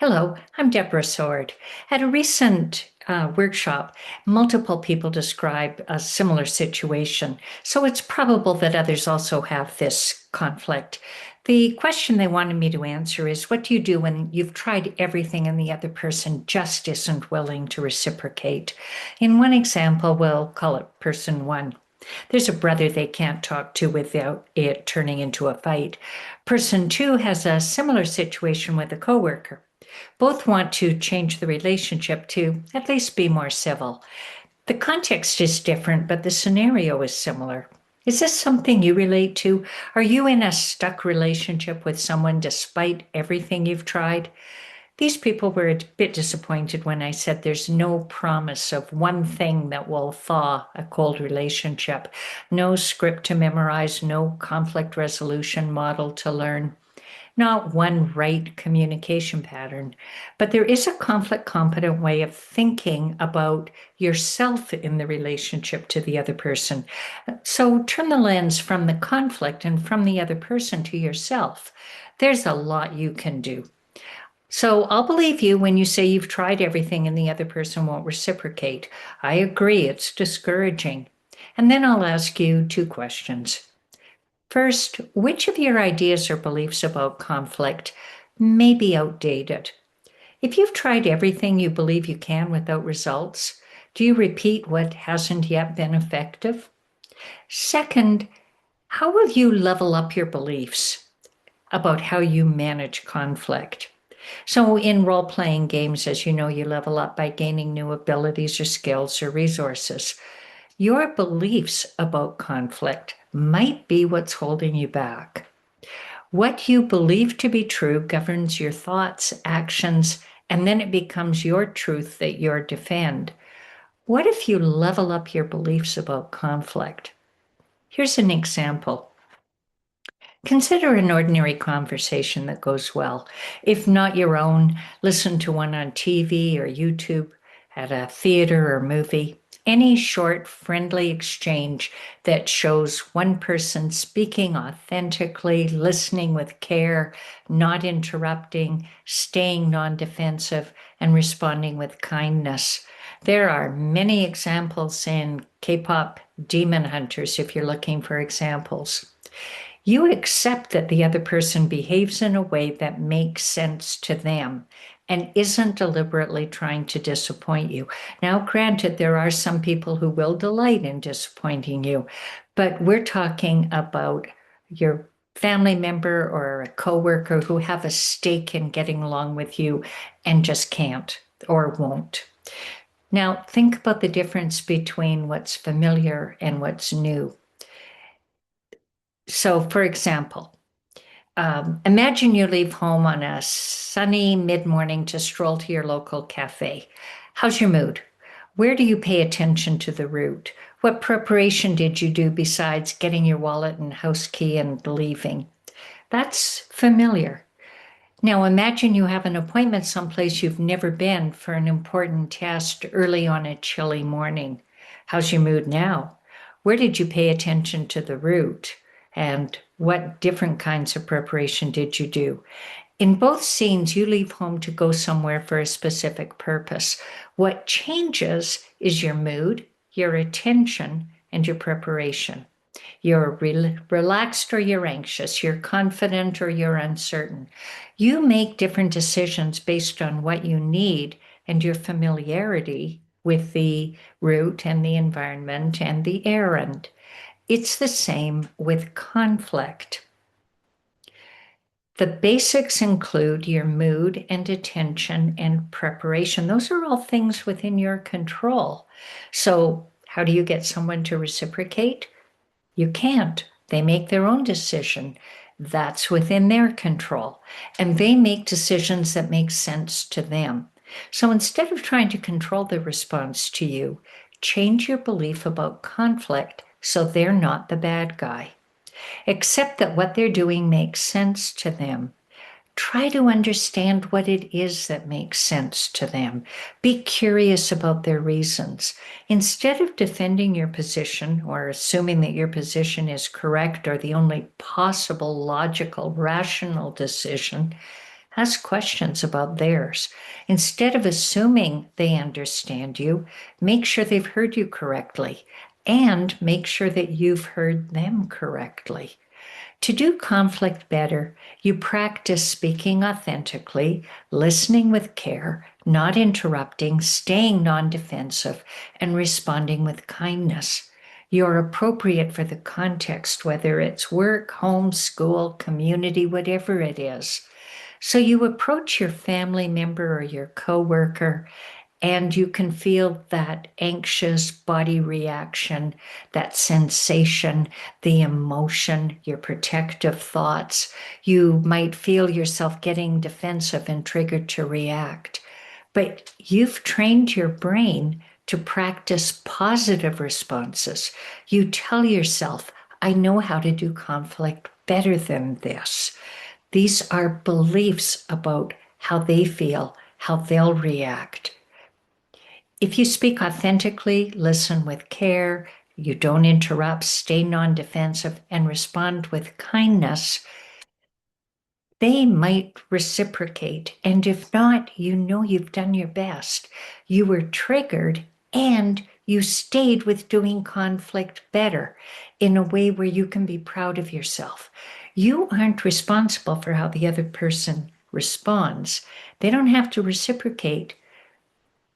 Hello, I'm Deborah Sword. At a recent workshop, multiple people describe a similar situation, so it's probable that others also have this conflict. The question they wanted me to answer is, what do you do when you've tried everything and the other person just isn't willing to reciprocate? In one example, we'll call it person one. There's a brother they can't talk to without it turning into a fight. Person two has a similar situation with a coworker. Both want to change the relationship to at least be more civil. The context is different, but the scenario is similar. Is this something you relate to? Are you in a stuck relationship with someone despite everything you've tried? These people were a bit disappointed when I said there's no promise of one thing that will thaw a cold relationship. No script to memorize, no conflict resolution model to learn. Not one right communication pattern, but there is a conflict competent way of thinking about yourself in the relationship to the other person. So turn the lens from the conflict and from the other person to yourself. There's a lot you can do. So I'll believe you when you say you've tried everything and the other person won't reciprocate. I agree, it's discouraging. And then I'll ask you two questions. First, which of your ideas or beliefs about conflict may be outdated? If you've tried everything you believe you can without results, do you repeat what hasn't yet been effective? Second, how will you level up your beliefs about how you manage conflict? So, in role playing games, as you know, you level up by gaining new abilities or skills or resources. Your beliefs about conflict might be what's holding you back. What you believe to be true governs your thoughts, actions, and then it becomes your truth that you defend. What if you level up your beliefs about conflict? Here's an example. Consider an ordinary conversation that goes well. If not your own, listen to one on TV or YouTube, at a theater or movie. Any short, friendly exchange that shows one person speaking authentically, listening with care, not interrupting, staying non-defensive, and responding with kindness. There are many examples in K-pop Demon Hunters if you're looking for examples. You accept that the other person behaves in a way that makes sense to them and isn't deliberately trying to disappoint you. Now, granted, there are some people who will delight in disappointing you, but we're talking about your family member or a coworker who have a stake in getting along with you and just can't or won't. Now, think about the difference between what's familiar and what's new. So, for example, imagine you leave home on a sunny mid-morning to stroll to your local cafe. How's your mood? Where do you pay attention to the route? What preparation did you do besides getting your wallet and house key and leaving? That's familiar. Now imagine you have an appointment someplace you've never been for an important test early on a chilly morning. How's your mood now? Where did you pay attention to the route? And what different kinds of preparation did you do? In both scenes, you leave home to go somewhere for a specific purpose. What changes is your mood, your attention, and your preparation. You're relaxed or you're anxious. You're confident or you're uncertain. You make different decisions based on what you need and your familiarity with the route and the environment and the errand. It's the same with conflict. The basics include your mood and attention and preparation. Those are all things within your control. So how do you get someone to reciprocate? You can't. They make their own decision. That's within their control. And they make decisions that make sense to them. So instead of trying to control the response to you, change your belief about conflict so they're not the bad guy. Accept that what they're doing makes sense to them. Try to understand what it is that makes sense to them. Be curious about their reasons. Instead of defending your position or assuming that your position is correct or the only possible logical, rational decision, Ask questions about theirs. Instead of assuming they understand you, make sure they've heard you correctly and make sure that you've heard them correctly. To do conflict better, you practice speaking authentically, listening with care, not interrupting, staying non defensive, and responding with kindness. You're appropriate for the context, whether it's work, home, school, community, whatever it is. So you approach your family member or your coworker and you can feel that anxious body reaction, that sensation, the emotion, your protective thoughts. You might feel yourself getting defensive and triggered to react. But you've trained your brain to practice positive responses. You tell yourself, I know how to do conflict better than this. These are beliefs about how they feel, how they'll react. If you speak authentically, listen with care, you don't interrupt, stay non defensive, and respond with kindness, they might reciprocate. And if not, you know you've done your best. You were triggered and you stayed with doing conflict better in a way where you can be proud of yourself. You aren't responsible for how the other person responds. They don't have to reciprocate.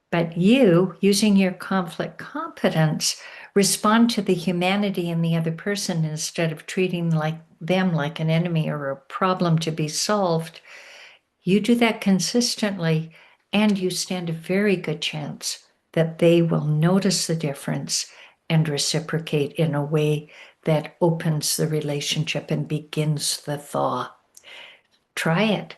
But you, using your conflict competence, respond to the humanity in the other person instead of treating them like an enemy or a problem to be solved. You do that consistently, and you stand a very good chance that they will notice the difference and reciprocate in a way that opens the relationship and begins the thaw. Try it.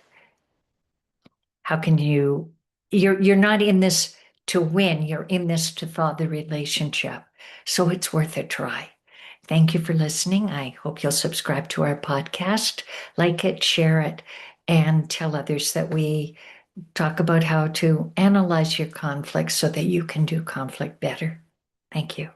How can you're not in this to win, you're in this to thaw the relationship. So it's worth a try. Thank you for listening. I hope you'll subscribe to our podcast, like it, share it, and tell others that we talk about how to analyze your conflict so that you can do conflict better. Thank you.